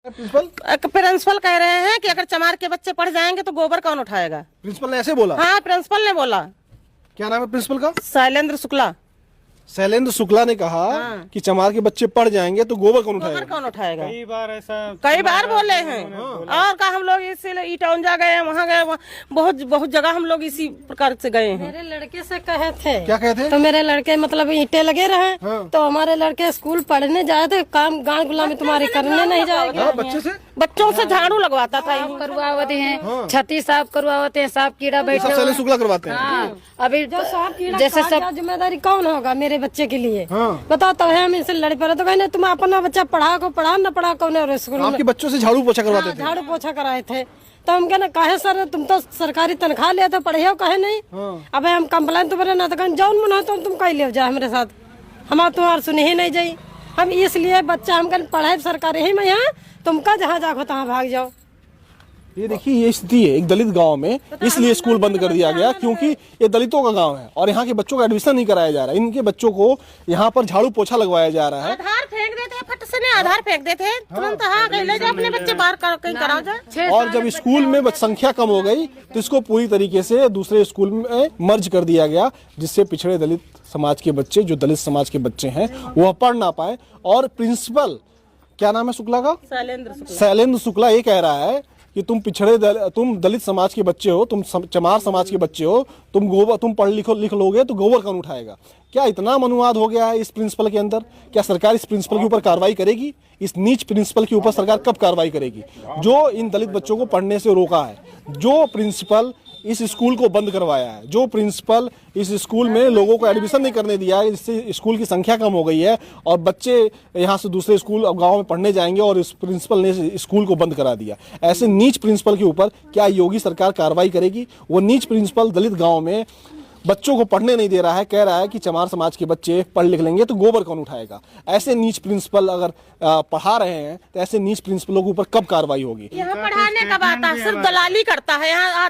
Principal कह रहे हैं कि अगर चमार के बच्चे पढ़ जाएंगे तो गोबर कौन उठाएगा। प्रिंसिपल ने ऐसे बोला? हाँ, प्रिंसिपल ने बोला। क्या नाम है प्रिंसिपल का? शैलेंद्र शुक्ला। शैलेंद्र शुक्ला ने कहा कि चमार के बच्चे पढ़ जाएंगे तो गोबर कौन उठाएगा? गोबर कौन उठाएगा? कई बार बोले हैं। और का हम लोग इसीलिए ईटाउन जा गए, वहाँ गए, बहुत जगह हम लोग इसी प्रकार से गए हैं। मेरे लड़के से कहे थे। क्या कहे थे? तो मेरे लड़के मतलब ईंटें लगे रहे। तो हमारे लड़के स्कूल पढ़ने जाए थे, काम गाँव गुलामी तुम्हारी करने नहीं जाएगा। बच्चों से झाड़ू लगवाता था। करवाते हैं, छत्ती साफ करवाते हैं, सांप कीड़ा बैठे शैलेंद्र शुक्ला करवाते हैं। अभी जो सांप कीड़ा जैसे सब जिम्मेदारी कौन होगा मेरे बच्चे के लिए? बताओ। तो है हम इनसे लड़ पड़े तो कहने तुम अपना बच्चा पढ़ा न पढ़ा कौन है स्कूल में। आपके बच्चों से झाड़ू पोछा करवाते थे? झाड़ू पोछा कराए थे। तो हम कहना काहे सर तुम तो सरकारी तनख्वाह ले तो पढ़े हो कहे नहीं। अब हम कंप्लेन तो बने ना तो कहीं जौन मन हो तो तुम कहीं ले जाओ हमारे साथ, हम तुम्हारे सुने ही नहीं जाई। हम इसलिए बच्चा हम कहीं पढ़ाए सरकारी ही में यहाँ, तुमका जहाँ जाओ तहाँ भाग जाओ। ये देखिए ये स्थिति है एक दलित गांव में, इसलिए स्कूल बंद कर दिया गया क्योंकि ये दलितों का गांव है और यहाँ के बच्चों का एडमिशन नहीं कराया जा रहा है। इनके बच्चों को यहाँ पर झाड़ू पोछा लगवाया जा रहा है। आधार फेंक देते हैं, फट से आधार फेंक देते हैं तुरंत। हाँ, ले जाओ अपने बच्चे बाहर कहीं कराओ जाए। और जब स्कूल में संख्या कम हो गई तो इसको पूरी तरीके से दूसरे स्कूल में मर्ज कर दिया गया, जिससे पिछड़े दलित समाज के बच्चे, जो दलित समाज के बच्चे हैं, वह पढ़ ना पाए। और प्रिंसिपल, क्या नाम है शुक्ला का? शैलेंद्र शुक्ला ये कह रहा है कि तुम दलित समाज के बच्चे हो, तुम चमार समाज के बच्चे हो, तुम पढ़ लिख लोगे तो गोबर कौन उठाएगा? क्या इतना मनुवाद हो गया है इस प्रिंसिपल के अंदर? क्या सरकार इस प्रिंसिपल के ऊपर कार्रवाई करेगी? इस नीच प्रिंसिपल के ऊपर सरकार कब कार्रवाई करेगी जो इन दलित बच्चों को पढ़ने से रोका है? जो प्रिंसिपल इस स्कूल को बंद करवाया है, जो प्रिंसिपल इस स्कूल में लोगों को एडमिशन नहीं करने दिया है, जिससे स्कूल की संख्या कम हो गई है और बच्चे यहाँ से दूसरे स्कूल गांव में पढ़ने जाएंगे, और इस प्रिंसिपल ने स्कूल को बंद करा दिया। ऐसे नीच प्रिंसिपल के ऊपर क्या योगी सरकार कार्रवाई करेगी? वो नीच प्रिंसिपल दलित गाँव में बच्चों को पढ़ने नहीं दे रहा है, कह रहा है कि चमार समाज के बच्चे पढ़ लिख लेंगे तो गोबर कौन उठाएगा। ऐसे नीच प्रिंसिपल अगर पढ़ा रहे हैं तो ऐसे नीच प्रिंसिपलों के ऊपर कब कार्रवाई होगी? यहाँ पढ़ाने का बात है, सिर्फ दलाली करता है यहाँ।